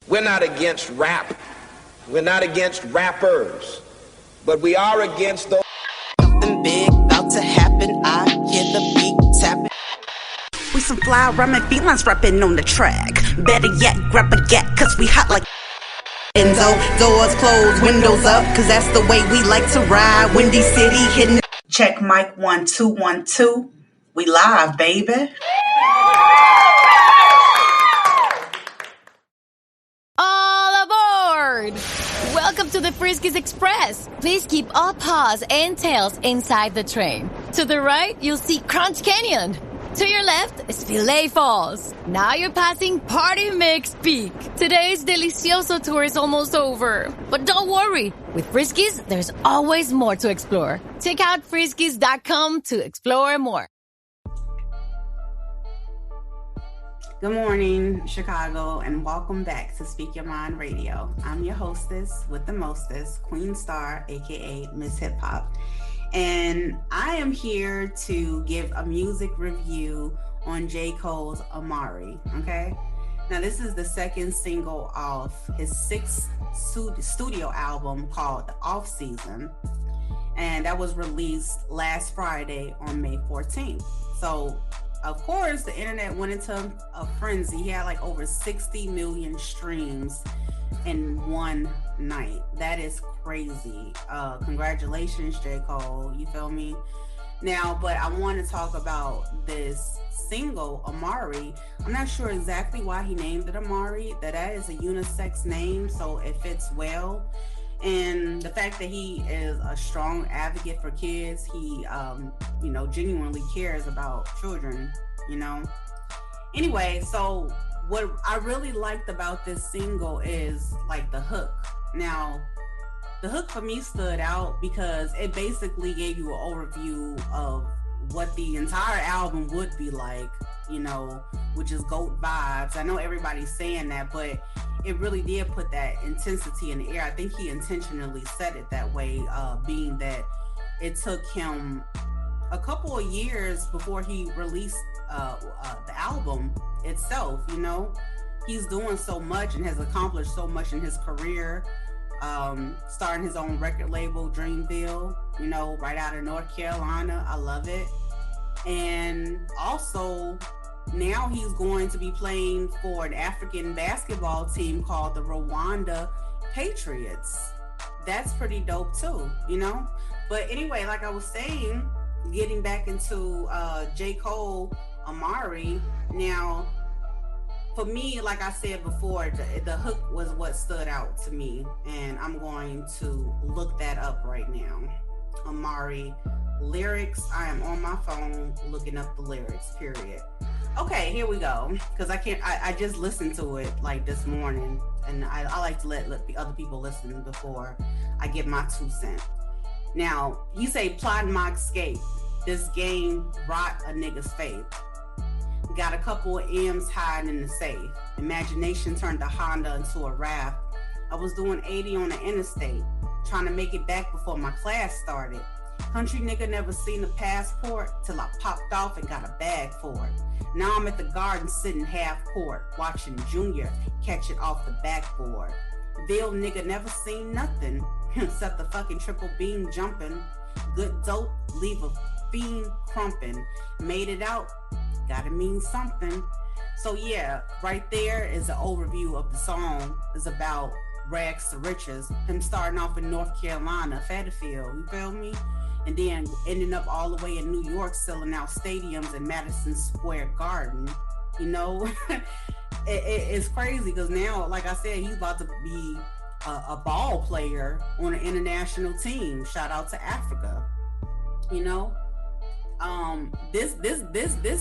We're not against rap. We're not against rappers. But we are against those. Something big about to happen. I hear the beat tapping. We some fly rhyming felines rapping on the track. Better yet, grab a gat, cause we hot like Enzo. Doors closed, windows up, cause that's the way we like to ride. Windy City hitting. Check mic 1 2 1 2. We live, baby. All aboard! Welcome to the Friskies Express. Please keep all paws and tails inside the train. To the right, you'll see Crunch Canyon. To your left is Filet Falls. Now you're passing Party Mix Peak. Today's Delicioso tour is almost over. But don't worry. With Friskies, there's always more to explore. Check out friskies.com to explore more. Good morning, Chicago, and welcome back to Speak Your Mind Radio. I'm your hostess with the mostest, Queen Star, aka Miss Hip Hop. And I am here to give a music review on J. Cole's Amari, okay? Now, this is the second single off his sixth studio album called The Off Season. And that was released last Friday on May 14th. So, of course, the internet went into a frenzy. He had like over 60 million streams in one night. That is crazy. Congratulations, J. Cole. You feel me? Now, but I want to talk about this single, Amari. I'm not sure exactly why he named it Amari. That is a unisex name, so it fits well. And the fact that he is a strong advocate for kids, he, genuinely cares about children, Anyway, so what I really liked about this single is like the hook. Now, the hook for me stood out because it basically gave you an overview of what the entire album would be like, which is GOAT vibes. I know everybody's saying that, but it really did put that intensity in the air. I think he intentionally said it that way, being that it took him a couple of years before he released the album itself. He's doing so much and has accomplished so much in his career, starting his own record label, Dreamville, right out of North Carolina. I love it. And also now he's going to be playing for an African basketball team called the Rwanda Patriots. That's pretty dope too, But anyway, like I was saying, getting back into J. Cole, Amari. Now, for me, like I said before, the hook was what stood out to me, and I'm going to look that up right now. Amari lyrics. I am on my phone looking up the lyrics, period. Okay, here we go. Because I just listened to it like this morning, and I like to let the other people listen before I give my 2 cents. Now, you say plotting my escape. This game rot a nigga's faith. Got a couple of M's hiding in the safe. Imagination turned a Honda into a raft. I was doing 80 on the interstate, trying to make it back before my class started. Country nigga never seen a passport till I popped off and got a bag for it. Now I'm at the garden sitting half court, watching Junior catch it off the backboard. Ville nigga never seen nothing except the fucking triple beam jumping. Good dope, leave a fiend crumping. Made it out, gotta mean something. So yeah, right there is an overview of the song. It's about rags to riches. Him starting off in North Carolina, Fairfield, you feel me? And then ending up all the way in New York, selling out stadiums in Madison Square Garden. It's crazy because now, like I said, he's about to be a ball player on an international team. Shout out to Africa. This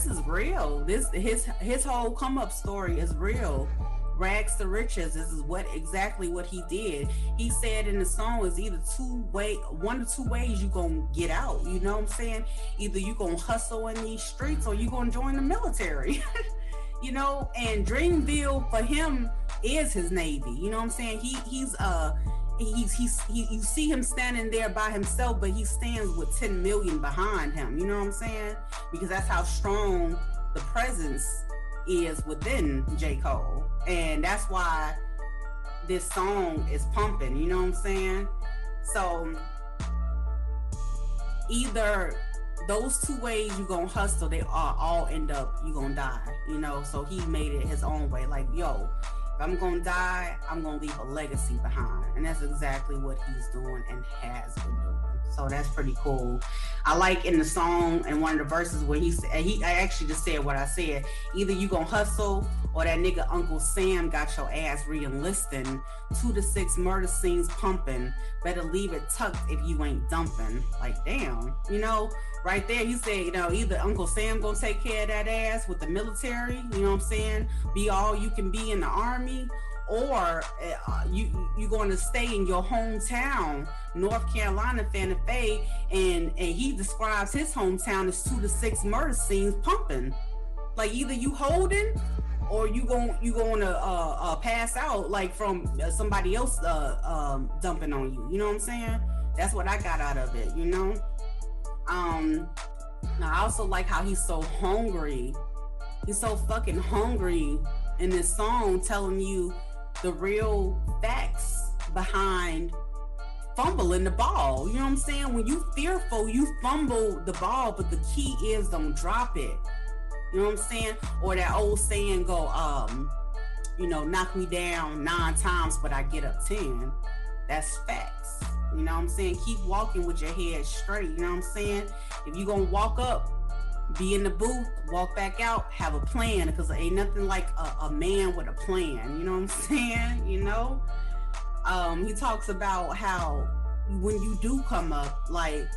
is real. His whole come up story is real. Rags to riches. This is exactly what he did. He said in the song is either one or two ways you gonna get out. You know what I'm saying? Either you gonna hustle in these streets or you gonna join the military. And Dreamville for him is his Navy. You know what I'm saying? You see him standing there by himself, but he stands with 10 million behind him. You know what I'm saying? Because that's how strong the presence is within J. Cole. And that's why this song is pumping, you know what I'm saying? So either those two ways you gonna hustle, they are all end up you gonna die, you know. So he made it his own way, like, yo, if I'm gonna die, I'm gonna leave a legacy behind. And that's exactly what he's doing and has been doing. So that's pretty cool. I like in the song and one of the verses where I actually just said what I said. Either you gonna hustle or that nigga Uncle Sam got your ass re-enlisting. 2 to 6 murder scenes pumping. Better leave it tucked if you ain't dumping. Like, damn, you know, right there he said, you know, either Uncle Sam gonna take care of that ass with the military, you know what I'm saying, be all you can be in the army, or you going to stay in your hometown, North Carolina, Santa Fe, and he describes his hometown as 2 to 6 murder scenes pumping. Like, either you holding or you going to pass out like from somebody else dumping on you. You know what I'm saying? That's what I got out of it. You know. I also like how he's so hungry. He's so fucking hungry in this song, telling you the real facts behind fumbling the ball. You know what I'm saying? When you fearful, you fumble the ball, but the key is don't drop it. You know what I'm saying? Or that old saying go, you know, knock me down 9 times, but I get up 10. That's facts. You know what I'm saying? Keep walking with your head straight. You know what I'm saying? If you gonna walk up, be in the booth, walk back out, have a plan, because ain't nothing like a man with a plan. You know what I'm saying? You know? He talks about how when you do come up, like,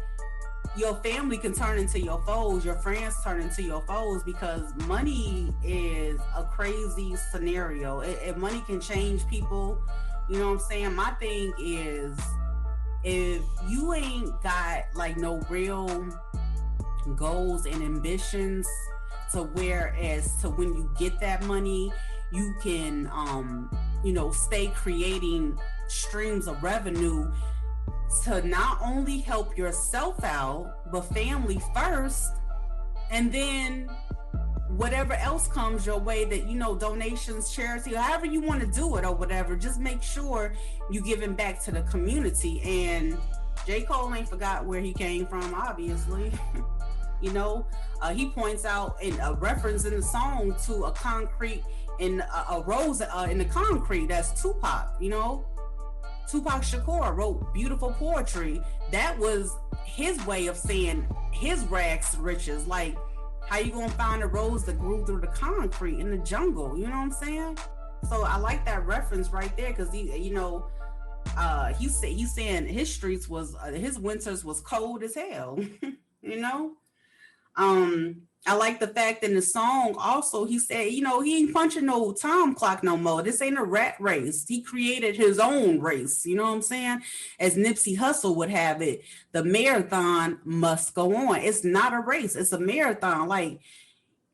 your family can turn into your foes, your friends turn into your foes, because money is a crazy scenario. Money can change people. You know what I'm saying? My thing is, if you ain't got like no real goals and ambitions to where as to when you get that money, you can, you know, stay creating streams of revenue to not only help yourself out, but family first, and then whatever else comes your way that, you know, donations, charity, however you want to do it or whatever, just make sure you giving back to the community. And J. Cole ain't forgot where he came from, obviously. You know, he points out in a reference in the song to a concrete in a rose in the concrete. That's Tupac. You know, Tupac Shakur wrote beautiful poetry. That was his way of saying his rags to riches. Like, how you gonna find a rose that grew through the concrete in the jungle? You know what I'm saying? So I like that reference right there, because he, you know, he's saying his streets was his winters was cold as hell. You know. I like the fact in the song also he said, you know, he ain't punching no time clock no more. This ain't a rat race. He created his own race. You know what I'm saying? As Nipsey Hussle would have it, the marathon must go on. It's not a race. It's a marathon. Like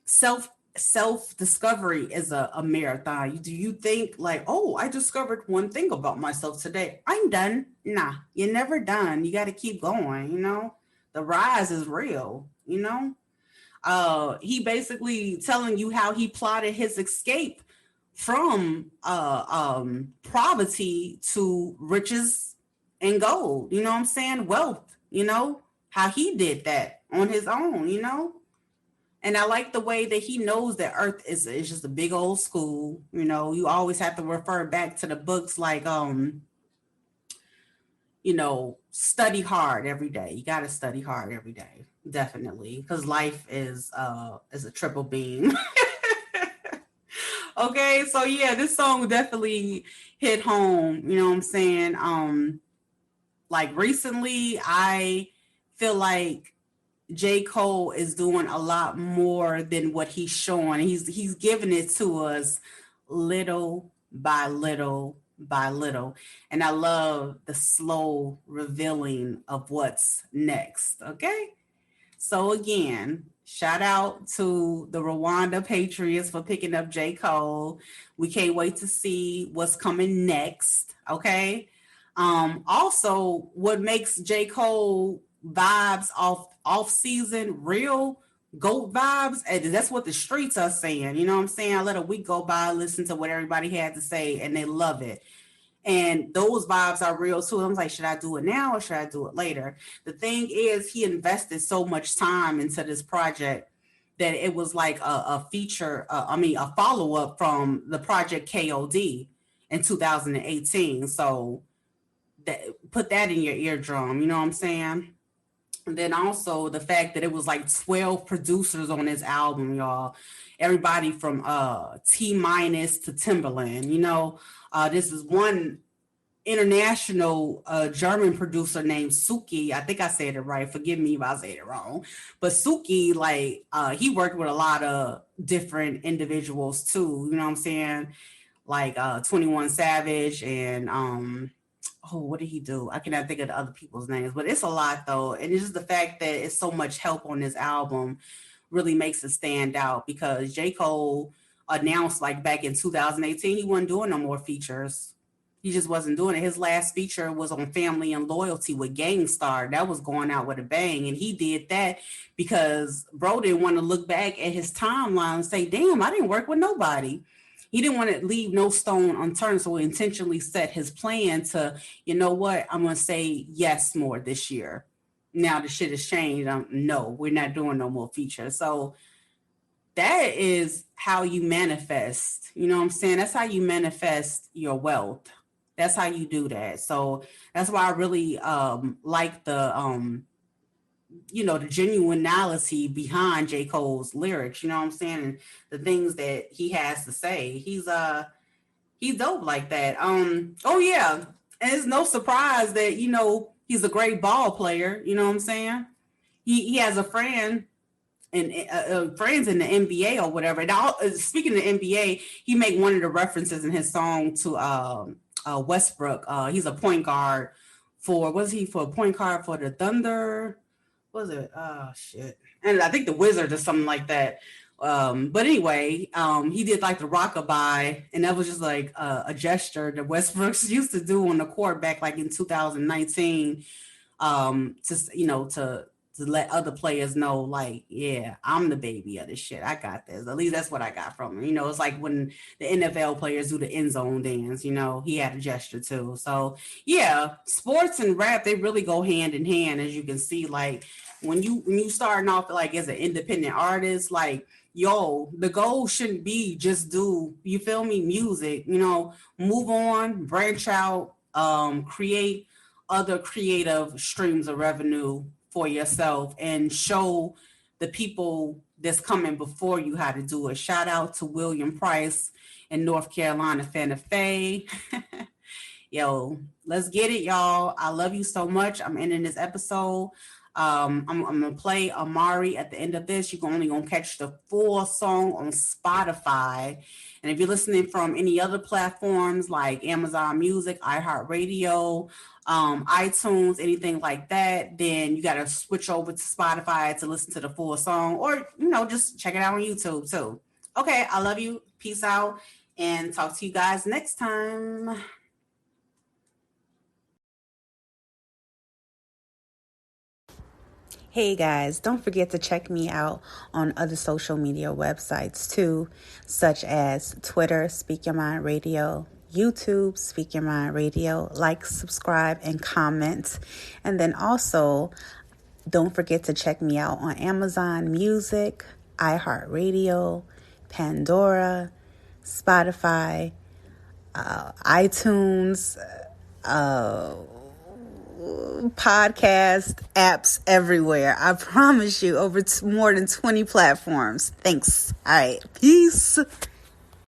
self-discovery is a marathon. Do you think like, oh, I discovered one thing about myself today, I'm done? Nah, you're never done. You got to keep going. You know, the rise is real. You know, he basically telling you how he plotted his escape from poverty to riches and gold. You know what I'm saying? Wealth, you know, how he did that on his own, you know. And I like the way that he knows that Earth is just a big old school. You know, you always have to refer back to the books like, you know, study hard every day. You got to study hard every day. Definitely. Because life is a triple beam. Okay. So yeah, this song definitely hit home. You know what I'm saying? Like recently, I feel like J. Cole is doing a lot more than what he's showing. He's giving it to us little by little by little. And I love the slow revealing of what's next. Okay. So again, shout out to the Rwanda Patriots for picking up J. Cole. We can't wait to see what's coming next. Okay. Also, what makes J. Cole vibes off season real GOAT vibes, and that's what the streets are saying. You know what I'm saying? I let a week go by, listen to what everybody had to say, and they love it. And those vibes are real too. I'm like, should I do it now or should I do it later? The thing is, he invested so much time into this project that it was like a feature, a follow up from the project KOD in 2018. So put that in your eardrum, you know what I'm saying? And then also the fact that it was like 12 producers on this album, y'all. Everybody from T minus to Timberland, you know. This is one international German producer named Suki. I think I said it right. Forgive me if I said it wrong. But Suki, like, he worked with a lot of different individuals too. You know what I'm saying? Like 21 Savage and what did he do? I cannot think of the other people's names, but it's a lot though. And it's just the fact that it's so much help on this album really makes it stand out, because J. Cole announced like back in 2018 he wasn't doing no more features. He just wasn't doing it. His last feature was on Family and Loyalty with Gangstar. That was going out with a bang. And he did that because bro didn't want to look back at his timeline and say, damn, I didn't work with nobody. He didn't want to leave no stone unturned. So he intentionally set his plan to, you know what, I'm going to say yes more this year. Now the shit has changed. No, we're not doing no more features. So that is how you manifest. You know what I'm saying? That's how you manifest your wealth. That's how you do that. So that's why I really like the, the genuinity behind J. Cole's lyrics. You know what I'm saying? And the things that he has to say. He's dope like that. Oh yeah, and it's no surprise that he's a great ball player. You know what I'm saying? He has a friend. And friends in the NBA or whatever. And speaking of the NBA, he made one of the references in his song to Westbrook. He's a point guard for point guard for the Thunder? What was it? Oh shit. And I think the Wizards or something like that. But anyway, he did like the rockabye, and that was just like a gesture that Westbrooks used to do on the court back like in 2019, to let other players know, like, yeah, I'm the baby of this shit. I got this. At least that's what I got from him. It's like when the NFL players do the end zone dance, he had a gesture too. So yeah, sports and rap, they really go hand in hand, as you can see. Like when you starting off like as an independent artist, like, yo, the goal shouldn't be just do, you feel me, music, move on, branch out, create other creative streams of revenue for yourself and show the people that's coming before you how to do it. Shout out to William Price in North Carolina, Santa Fe. Yo, let's get it, y'all. I love you so much. I'm ending this episode. I'm gonna play Amari at the end of this. You're only gonna catch the full song on Spotify. And if you're listening from any other platforms like Amazon Music, iHeartRadio, iTunes, anything like that, then you got to switch over to Spotify to listen to the full song, or, just check it out on YouTube too. Okay, I love you. Peace out, and talk to you guys next time. Hey guys, don't forget to check me out on other social media websites too, such as Twitter, Speak Your Mind Radio, YouTube, Speak Your Mind Radio. Like, subscribe, and comment. And then also, don't forget to check me out on Amazon Music, iHeartRadio, Pandora, Spotify, iTunes, podcast apps everywhere. I promise you, over more than 20 platforms. Thanks. All right. Peace.